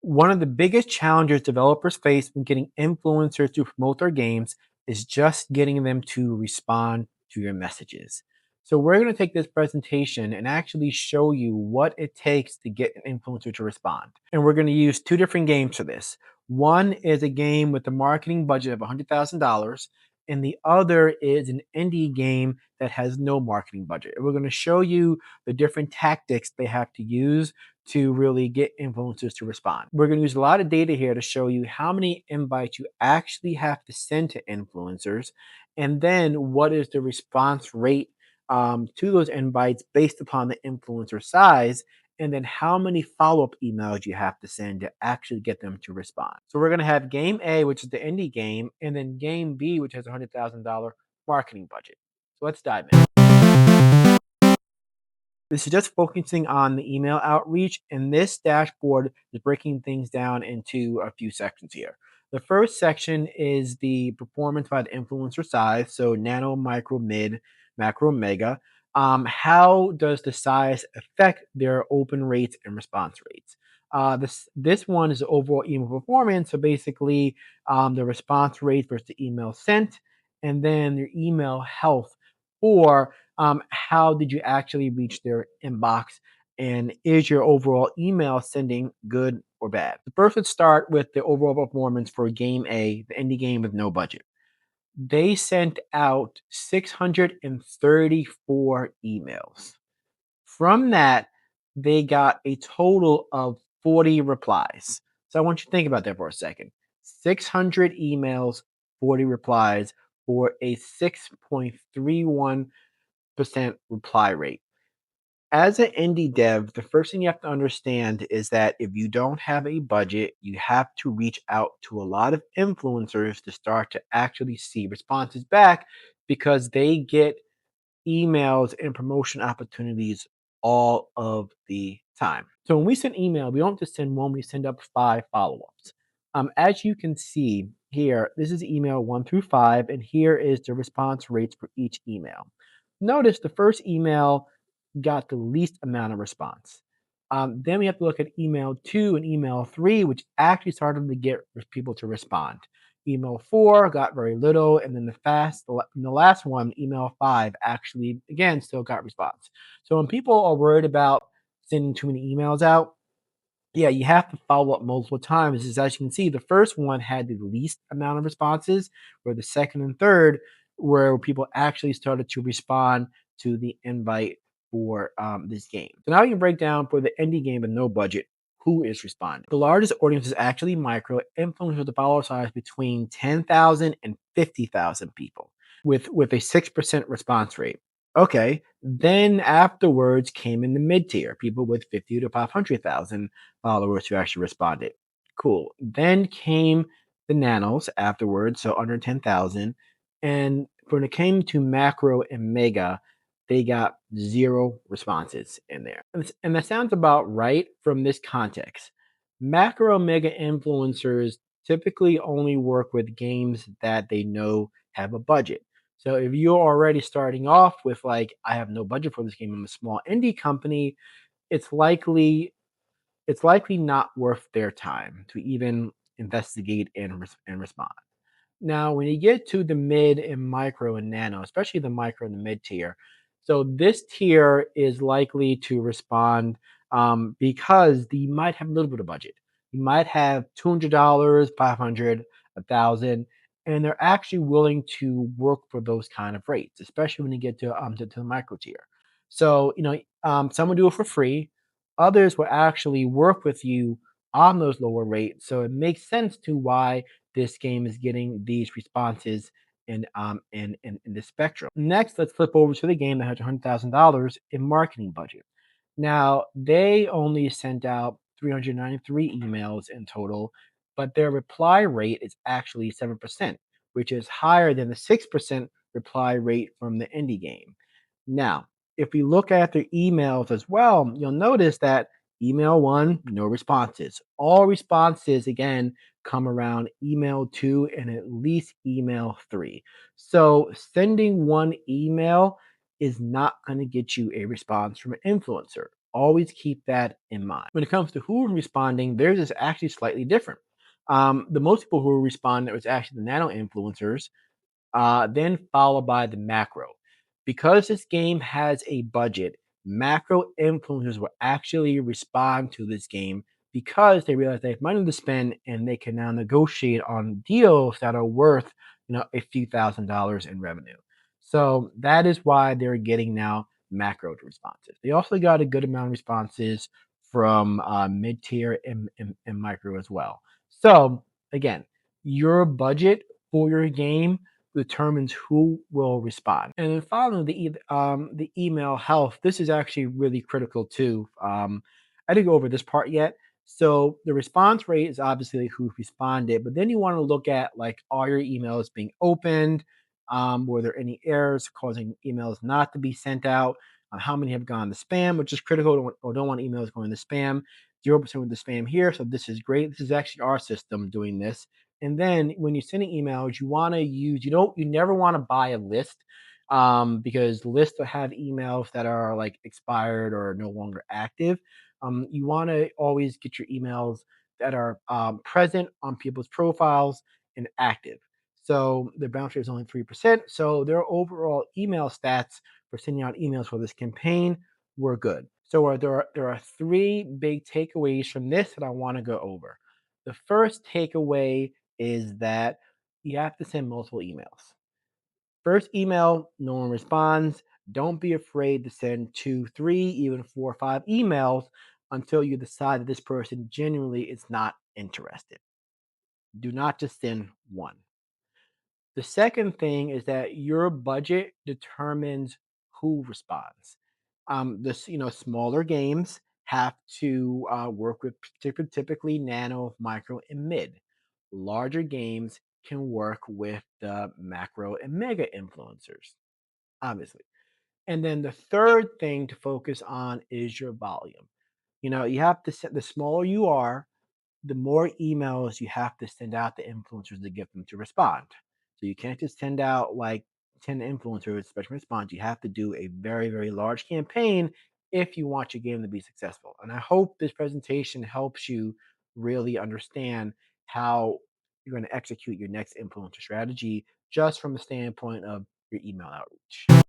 One of the biggest challenges developers face when getting influencers to promote their games is just getting them to respond to your messages. So, we're going to take this presentation and actually show you what it takes to get an influencer to respond. And we're going to use two different games for this. One is a game with a marketing budget of $100,000, and the other is an indie game that has no marketing budget. And we're going to show you the different tactics they have to use to really get influencers to respond. We're going to use a lot of data here to show you how many invites you actually have to send to influencers, and then what is the response rate to those invites based upon the influencer size, and then how many follow-up emails you have to send to actually get them to respond. So we're going to have game A, which is the indie game, and then game B, which has a $100,000 marketing budget. So let's dive in. This is just focusing on the email outreach, and this dashboard is breaking things down into a few sections here. The first section is the performance by the influencer size, so nano, micro, mid, macro, mega. How does the size affect their open rates and response rates? This one is the overall email performance, so basically the response rate versus the email sent, and then their email health for how did you actually reach their inbox, and is your overall email sending good or bad? First, let's start with the overall performance for game A, the indie game with no budget. They sent out 634 emails. From that, they got a total of 40 replies. So I want you to think about that for a second. 600 emails, 40 replies for a 6.31% reply rate. As an indie dev, the first thing you have to understand is that if you don't have a budget, you have to reach out to a lot of influencers to start to actually see responses back, because they get emails and promotion opportunities all of the time. So when we send email, we don't just send one, we send up 5 follow-ups. As you can see here, this is email 1 through 5, and here is the response rates for each email. Notice the first email got the least amount of response. Then we have to look at email 2 and email 3, which actually started to get people to respond. Email 4 got very little, and then the last one, email 5, actually again still got response. So when people are worried about sending too many emails out, yeah, you have to follow up multiple times. As you can see, the first one had the least amount of responses, where the second and third where people actually started to respond to the invite for this game. So now you can break down for the indie game with no budget, who is responding. The largest audience is actually micro, influencers with the follower size between 10,000 and 50,000 people with a 6% response rate. Okay, then afterwards came in the mid tier, people with 50 to 500,000 followers who actually responded. Cool. Then came the nanos afterwards, so under 10,000. And when it came to macro and mega, they got 0 responses in there. And that sounds about right from this context. Macro mega influencers typically only work with games that they know have a budget. So if you're already starting off with like, I have no budget for this game, I'm a small indie company, it's likely not worth their time to even investigate and respond. Now, when you get to the mid and micro and nano, especially the micro and the mid tier, so this tier is likely to respond because you might have a little bit of budget. You might have $200, 500, 1,000, and they're actually willing to work for those kind of rates, especially when you get to the micro tier. So some will do it for free. Others will actually work with you on those lower rates. So it makes sense to why this game is getting these responses in the spectrum. Next, let's flip over to the game that has $100,000 in marketing budget. Now, they only sent out 393 emails in total, but their reply rate is actually 7%, which is higher than the 6% reply rate from the indie game. Now, if we look at their emails as well, you'll notice that email 1, no responses. All responses, again, come around email 2 and at least email 3. So sending one email is not going to get you a response from an influencer. always keep that in mind. When it comes to who is responding, theirs is actually slightly different. The most people who respond, that was actually the nano influencers, then followed by the macro. Because this game has a budget, macro influencers will actually respond to this game because they realize they have money to spend and they can now negotiate on deals that are worth, a few $1,000s in revenue. So that is why they're getting now macro responses. They also got a good amount of responses from mid tier and micro as well. So again, your budget for your game determines who will respond. And then finally, the email health. This is actually really critical too. I didn't go over this part yet. So the response rate is obviously who responded, but then you want to look at like are your emails being opened? Were there any errors causing emails not to be sent out? How many have gone to spam, which is critical, or don't want emails going to spam. 0% with the spam here. So this is great. This is actually our system doing this. And then when you're sending emails, you want to use, you never want to buy a list, because lists will have emails that are like expired or no longer active. You want to always get your emails that are present on people's profiles and active. So the bounce rate is only 3%. So their overall email stats for sending out emails for this campaign were good. So there are three big takeaways from this that I want to go over. The first takeaway is that you have to send multiple emails. First email, no one responds. Don't be afraid to send two, three, even four or five emails until you decide that this person genuinely is not interested. Do not just send one. The second thing is that your budget determines who responds. Smaller games have to work with typically nano, micro, and mid. Larger games can work with the macro and mega influencers, obviously. And then the third thing to focus on is your volume. You have to set the smaller you are, the more emails you have to send out to influencers to get them to respond. So you can't just send out like 10 influencers, special response. You have to do a very, very large campaign if you want your game to be successful. And I hope this presentation helps you really understand how you're going to execute your next influencer strategy just from the standpoint of your email outreach.